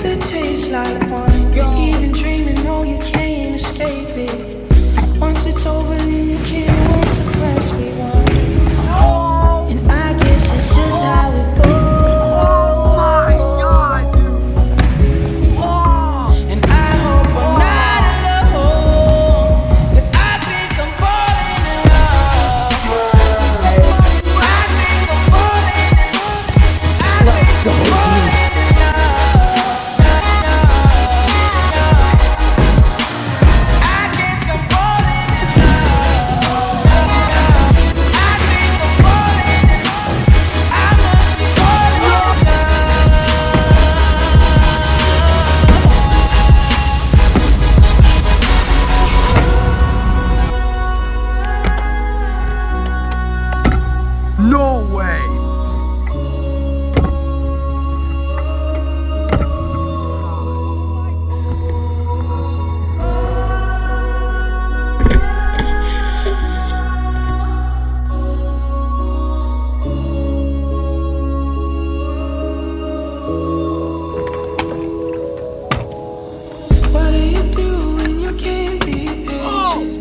to taste like wine. Even dreaming, no, you can't escape it. Once it's over, then you can't wait to press rewind. And I guess it's just how it goes. And I hope I'm not alone, 'cause I think I'm falling in love. I think I'm falling in love. I think I'm falling in love. I guess I'm falling in love. I think I'm falling in love. I must be falling in love. No way! What do you do when you can't be patient?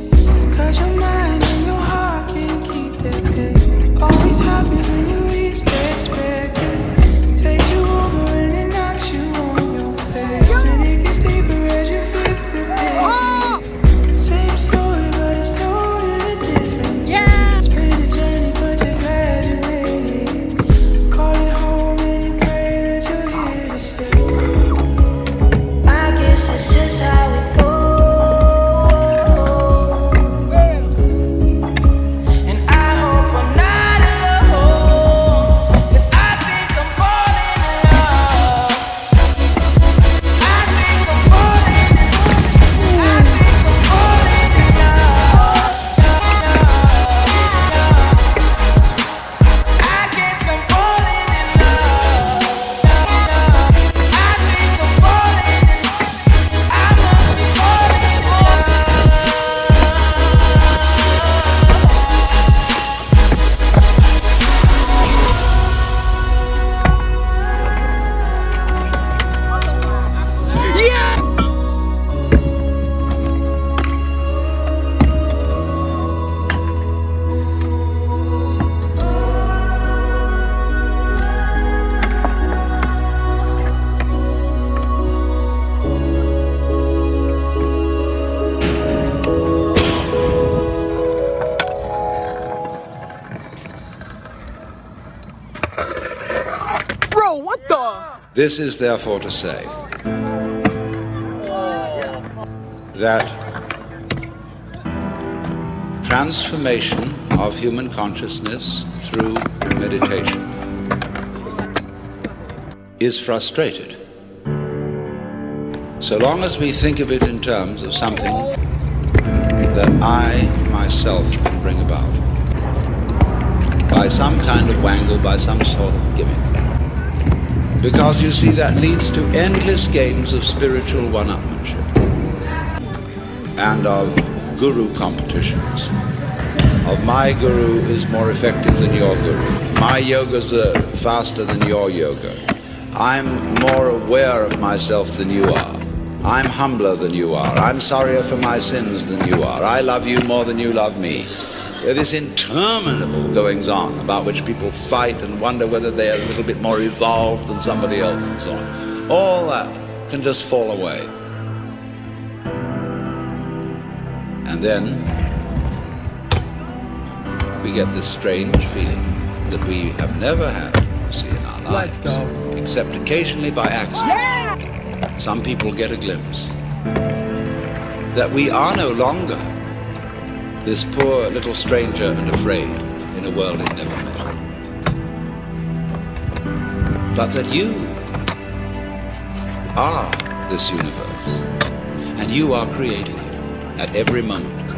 'Cause your mind and your heart can't keep that pace. Always happens when you least expect it. Takes you over and it knocks you on your face. And it gets deeper as you flip the pages. Same story, but it's told in a different way. It's been a journey, but you're glad you made it. Call it home and you pray that you're here to stay. I guess it's just how it goes. And I hope I'm not alone, 'cause I think I'm falling in love. I think I'm falling in love. I think I'm falling in love. I guess I'm falling in love. I think I'm falling in love. I must be falling in love. Yeah! Bro, what the? This is therefore to say that transformation of human consciousness through meditation is frustrated so long as we think of it in terms of something that I myself can bring about by some kind of wangle, by some sort of gimmick. Because you see, that leads to endless games of spiritual one-upmanship and of guru competitions. Of my guru is more effective than your guru. My yogas are faster than your yoga. I'm more aware of myself than you are. I'm humbler than you are. I'm sorrier for my sins than you are. I love you more than you love me. There are these interminable goings-on about which people fight and wonder whether they're a little bit more evolved than somebody else and so on. All that can just fall away. And then we get this strange feeling that we have never had, you see, in our lives. Let's go. Except occasionally by accident. Some people get a glimpse that we are no longer this poor little stranger and afraid in a world it never met. But that you are this universe, and you are creating it at every moment.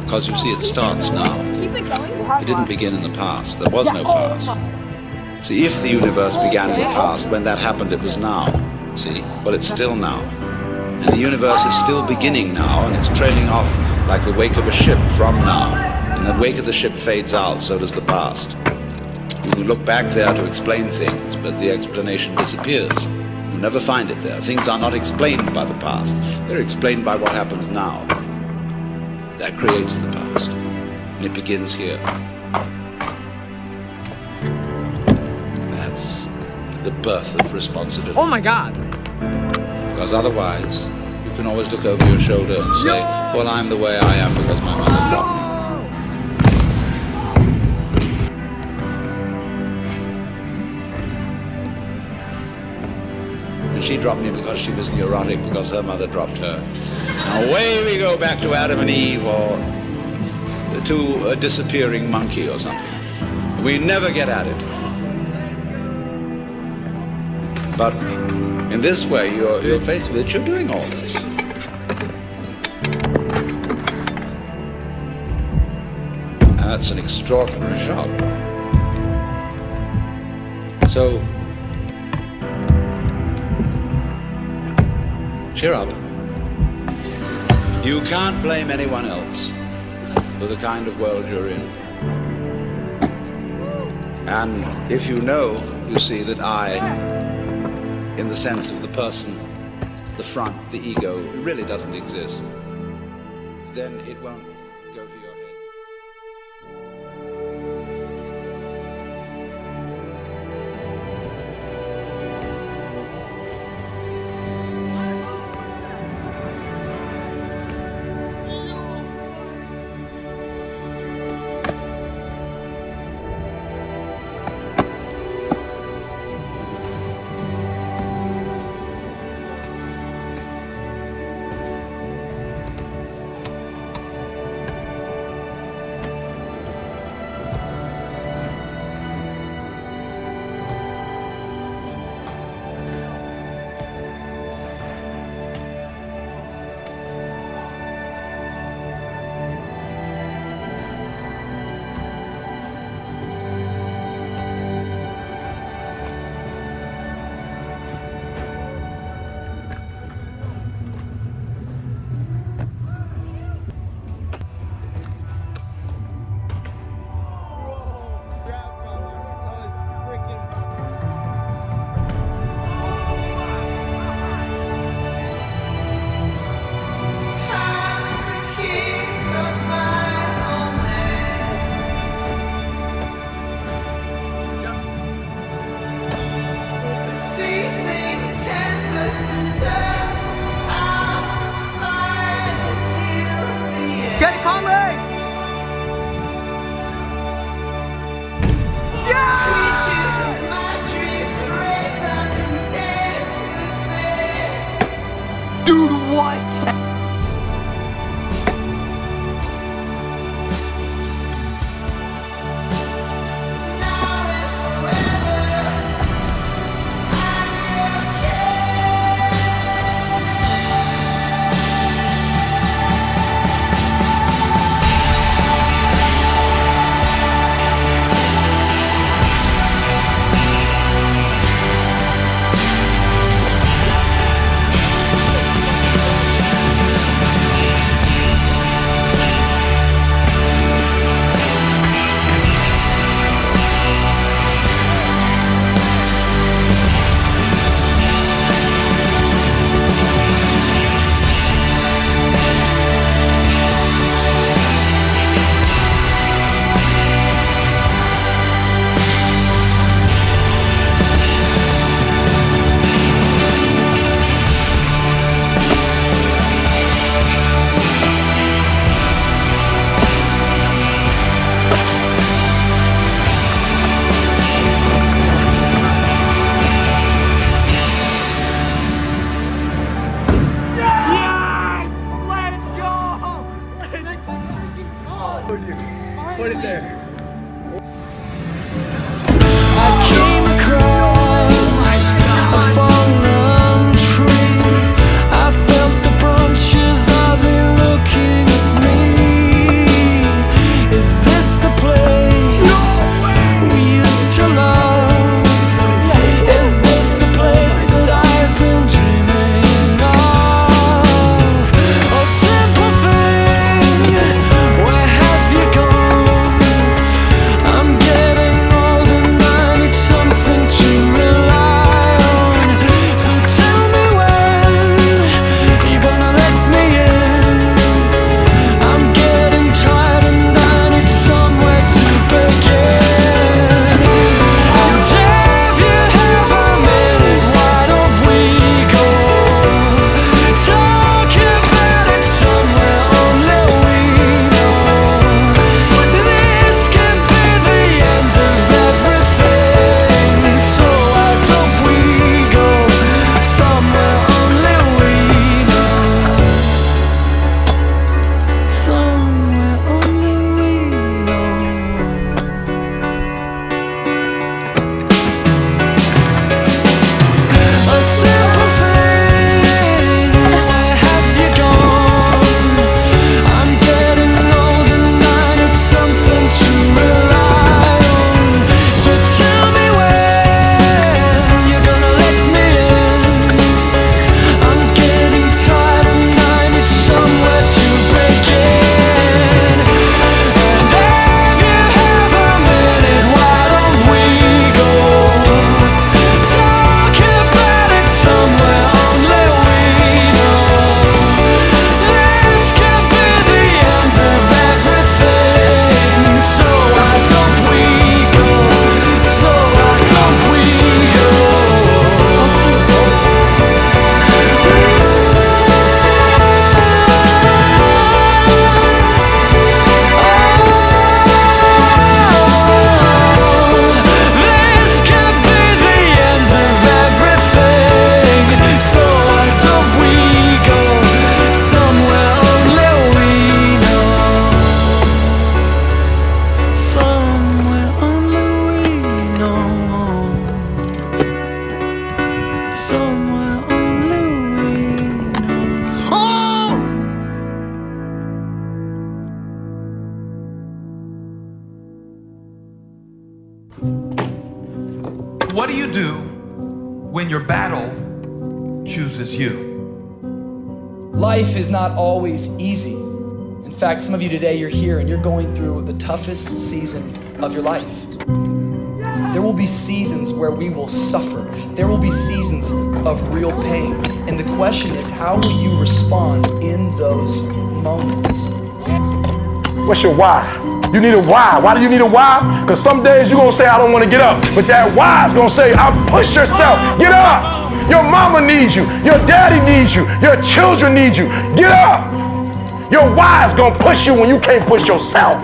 Because you see, it starts now. Keep it going. It didn't begin in the past. There was no past. See, if the universe began in the past, when that happened, it was now. See? Well, it's still now. And the universe is still beginning now, and it's trailing off like the wake of a ship from now. And the wake of the ship fades out, so does the past. You can look back there to explain things, but the explanation disappears. never find it there. Things are not explained by the past. They're explained by what happens now. That creates the past. And it begins here. That's the birth of responsibility. Oh my God. Because otherwise, you can always look over your shoulder and say, well, I'm the way I am because my mother dropped me. And she dropped me because she was neurotic because her mother dropped her. Now away we go back to Adam and Eve or to a disappearing monkey or something. We never get at it. But in this way, you're faced with it, you're doing all this. And that's an extraordinary shock. So, cheer up. You can't blame anyone else for the kind of world you're in. And if you know, you see that I, in the sense of the person, the front, the ego, really doesn't exist, then it won't go to your head. Get it, Conley! Dude, what? your battle chooses you. Life is not always easy. In fact, some of you today, you're here and you're going through the toughest season of your life. There will be seasons where we will suffer. There will be seasons of real pain. And the question is, how will you respond in those moments? What's your why? You need a why. Why do you need a why? Because some days you're going to say, I don't want to get up. But that why is going to say, push yourself. Get up. Your mama needs you. Your daddy needs you. Your children need you. Get up. Your why is going to push you when you can't push yourself.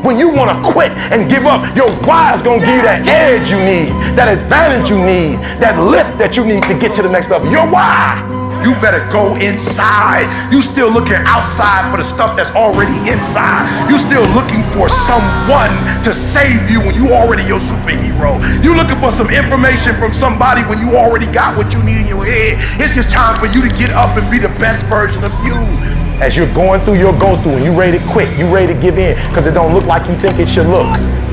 When you want to quit and give up, your why is going to give you that edge you need, that advantage you need, that lift that you need to get to the next level. Your why. You better go inside. You still looking outside for the stuff that's already inside. You still looking for someone to save you when you already your superhero. You looking for some information from somebody when you already got what you need in your head. It's just time for you to get up and be the best version of you. As you're going through your go-through and you ready to quit, you ready to give in because it don't look like you think it should look.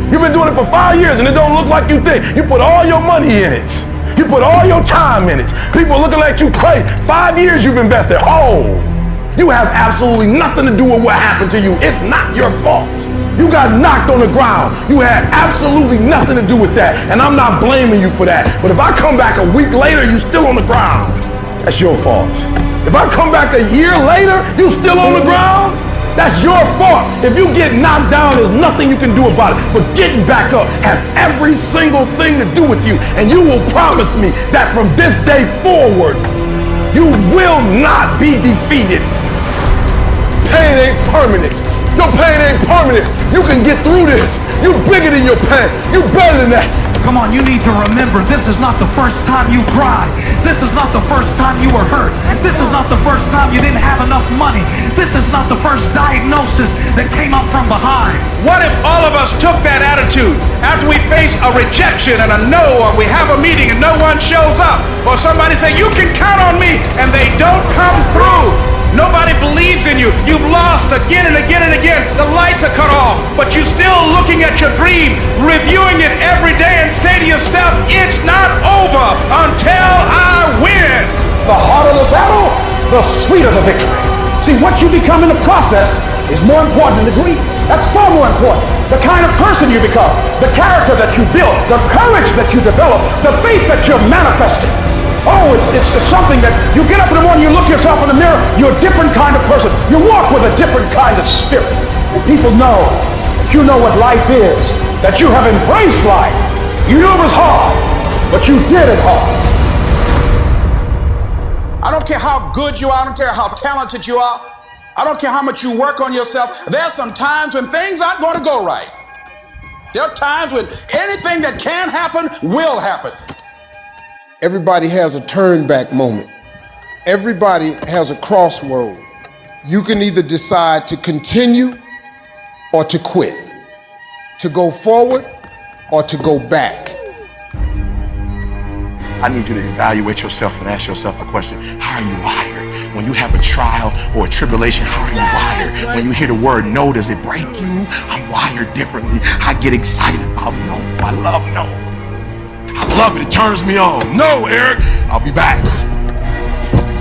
You've been doing it for 5 years and it don't look like you think. You put all your money in it. You put all your time in it. People are looking at you crazy. 5 years you've invested. Oh, you have absolutely nothing to do with what happened to you. It's not your fault. You got knocked on the ground. You had absolutely nothing to do with that. And I'm not blaming you for that. But if I come back a week later, you still on the ground, that's your fault. If I come back a year later, you still on the ground, that's your fault. If you get knocked down, there's nothing you can do about it. But getting back up has every single thing to do with you. And you will promise me that from this day forward, you will not be defeated. Pain ain't permanent. Your pain ain't permanent. You can get through this. You're bigger than your pain. You're better than that. Come on, you need to remember, this is not the first time you cried. This is not the first time you were hurt. This is not the first time you didn't have enough money. This is not the first diagnosis that came up from behind. What if all of us took that attitude after we face a rejection and a no, or we have a meeting and no one shows up, or somebody say, you can count on me, and they don't come through? Nobody believes in you. You've lost again and again and again. The lights are cut off, but you're still looking at your dream, reviewing it every day, and say to yourself, it's not over until I win. The harder the battle, the sweeter the victory. See, what you become in the process is more important than the dream. That's far more important. The kind of person you become, the character that you build, the courage that you develop, the faith that you're manifesting. Oh, it's something that you get up in the morning, you look yourself in the mirror, you're a different kind of person. You walk with a different kind of spirit. And people know that you know what life is, that you have embraced life. You knew it was hard, but you did it hard. I don't care how good you are. I don't care how talented you are. I don't care how much you work on yourself. There are some times when things aren't going to go right. There are times when anything that can happen will happen. Everybody has a turn back moment. Everybody has a crossroad. You can either decide to continue or to quit, to go forward or to go back. I need you to evaluate yourself and ask yourself the question, how are you wired? When you have a trial or a tribulation, how are you wired? When you hear the word no, does it break you? I'm wired differently. I get excited about no. I love no. I love it. It turns me on. No, Eric, I'll be back.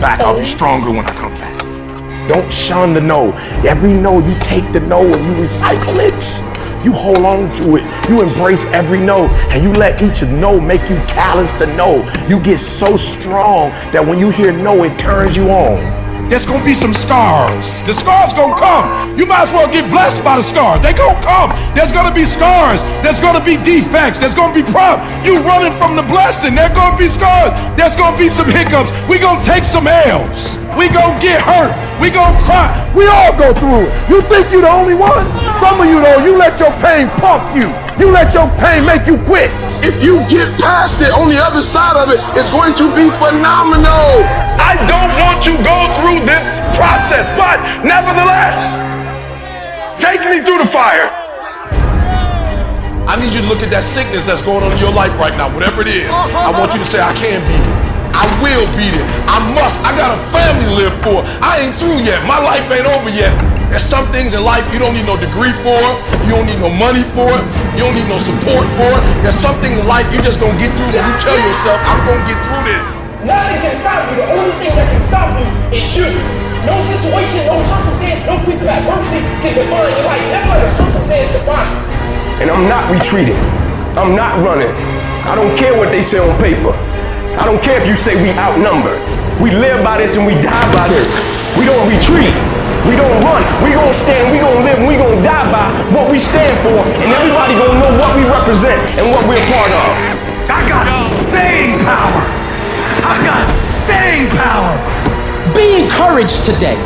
I'll be stronger when I come back. Don't shun the no. Every no, you take the no and you recycle it. You hold on to it. You embrace every no, and you let each no make you callous to no. You get so strong that when you hear no, it turns you on. There's gonna be some scars. The scars gonna come. You might as well get blessed by the scars. They gonna come. There's gonna be scars. There's gonna be defects. There's gonna be problems. You running from the blessing. There's gonna be scars. There's gonna be some hiccups. We gonna take some L's. We gonna get hurt. We gonna cry. We all go through it. You think you're the only one? Some of you though, you let your pain pump you. You let your pain make you quit. If you get past it, on the other side of it, it's going to be phenomenal. I don't want to go through this process, but nevertheless, take me through the fire. I need you to look at that sickness that's going on in your life right now, whatever it is. I want you to say, I can beat it. I will beat it. I must. I got a family to live for. I ain't through yet. My life ain't over yet. There's some things in life you don't need no degree for, you don't need no money for it, you don't need no support for it. There's some things in life you just gonna get through that you tell yourself, I'm gonna get through this. Nothing can stop you. The only thing that can stop you is you. No situation, no circumstance, no piece of adversity can define your life. Never let a circumstance define you. And I'm not retreating. I'm not running. I don't care what they say on paper. I don't care if you say we outnumbered. We live by this and we die by this. We don't retreat. We don't run. We gonna stand, we gonna live, and we gonna die by what we stand for, and everybody gonna know what we represent and what we're a part of. I got staying power. I got staying power. Be encouraged today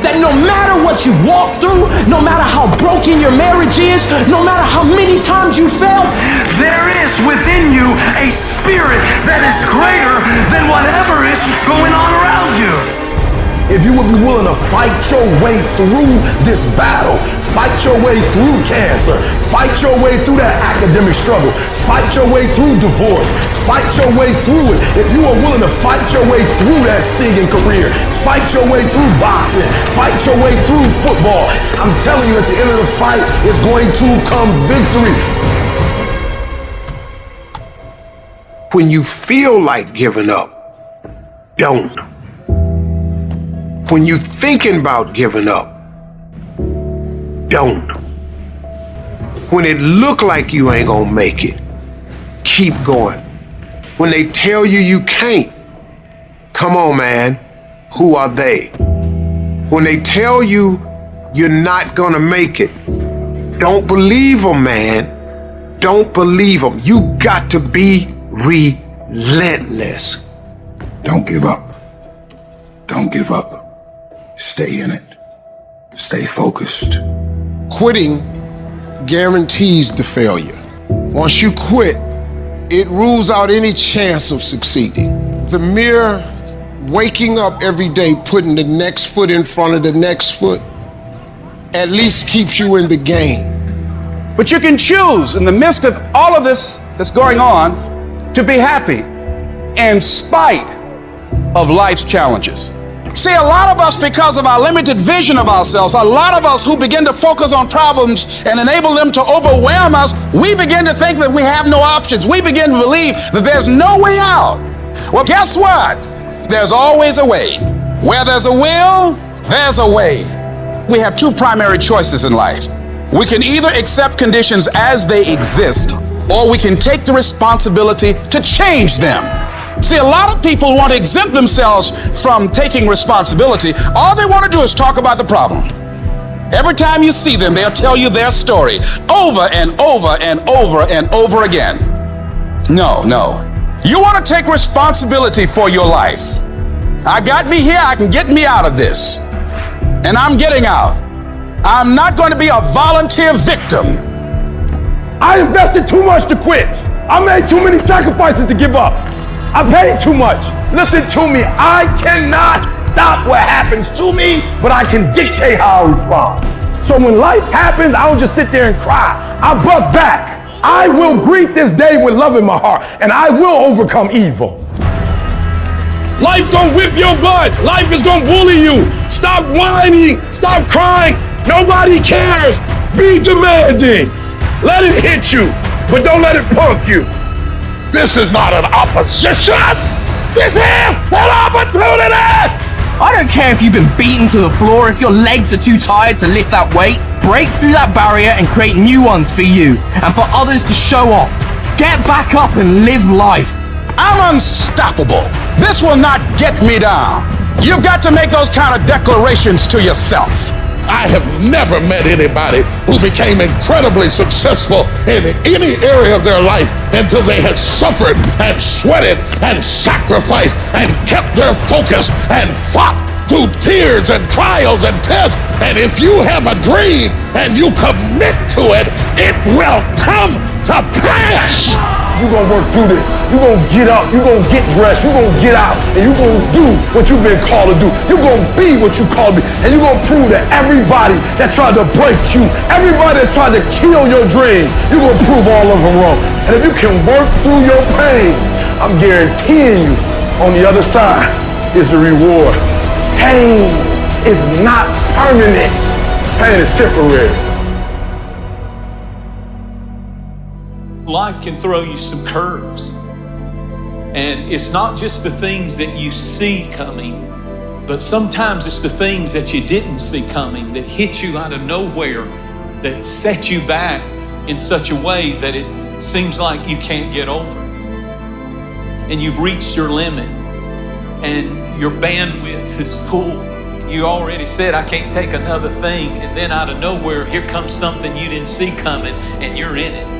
that no matter what you walk through, no matter how broken your marriage is, no matter how many times you failed, there is within you a spirit that is greater than whatever is going on around you. If you would be willing to fight your way through this battle, fight your way through cancer, fight your way through that academic struggle, fight your way through divorce, fight your way through it. If you are willing to fight your way through that singing career, fight your way through boxing, fight your way through football, I'm telling you, at the end of the fight is going to come victory. When you feel like giving up, don't. When you're thinking about giving up, don't. When it look like you ain't gonna make it, keep going. When they tell you you can't, come on, man, who are they? When they tell you you're not gonna make it, don't believe them, man. Don't believe them. You got to be relentless. Don't give up. Don't give up. Stay in it. Stay focused. Quitting guarantees the failure. Once you quit, it rules out any chance of succeeding. The mere waking up every day, putting the next foot in front of the next foot, at least keeps you in the game. But you can choose in the midst of all of this that's going on to be happy in spite of life's challenges. See, a lot of us, because of our limited vision of ourselves, a lot of us who begin to focus on problems and enable them to overwhelm us, we begin to think that we have no options. We begin to believe that there's no way out. Well, guess what? There's always a way. Where there's a will, there's a way. We have two primary choices in life. We can either accept conditions as they exist, or we can take the responsibility to change them. See, a lot of people want to exempt themselves from taking responsibility. All they want to do is talk about the problem. Every time you see them, they'll tell you their story over and over and over and over again. No. You want to take responsibility for your life. I got me here, I can get me out of this. And I'm getting out. I'm not going to be a volunteer victim. I invested too much to quit. I made too many sacrifices to give up. I paid too much. Listen to me. I cannot stop what happens to me, but I can dictate how I respond. So when life happens, I don't just sit there and cry. I buck back. I will greet this day with love in my heart, and I will overcome evil. Life gonna whip your butt. Life is gonna bully you. Stop whining. Stop crying. Nobody cares. Be demanding. Let it hit you, but don't let it punk you. This is not an opposition. This is an opportunity. I don't care if you've been beaten to the floor, if your legs are too tired to lift that weight. Break through that barrier and create new ones for you and for others to show off. Get back up and live life. I'm unstoppable. This will not get me down. You've got to make those kind of declarations to yourself. I have never met anybody who became incredibly successful in any area of their life until they had suffered and sweated and sacrificed and kept their focus and fought through tears and trials and tests. And if you have a dream and you commit to it, it will come to pass. You're gonna work through this. You're gonna get up. You're gonna get dressed. You're gonna get out. And you're gonna do what you've been called to do. You're gonna be what you called to be. And you're gonna prove to everybody that tried to break you, everybody that tried to kill your dream, you're gonna prove all of them wrong. And if you can work through your pain, I'm guaranteeing you, on the other side is the reward. Pain is not permanent. pain is temporary. Life can throw you some curves. And it's not just the things that you see coming, but sometimes it's the things that you didn't see coming that hit you out of nowhere, that set you back in such a way that it seems like you can't get over. And you've reached your limit and your bandwidth is full. You already said, I can't take another thing. And then out of nowhere, here comes something you didn't see coming and you're in it.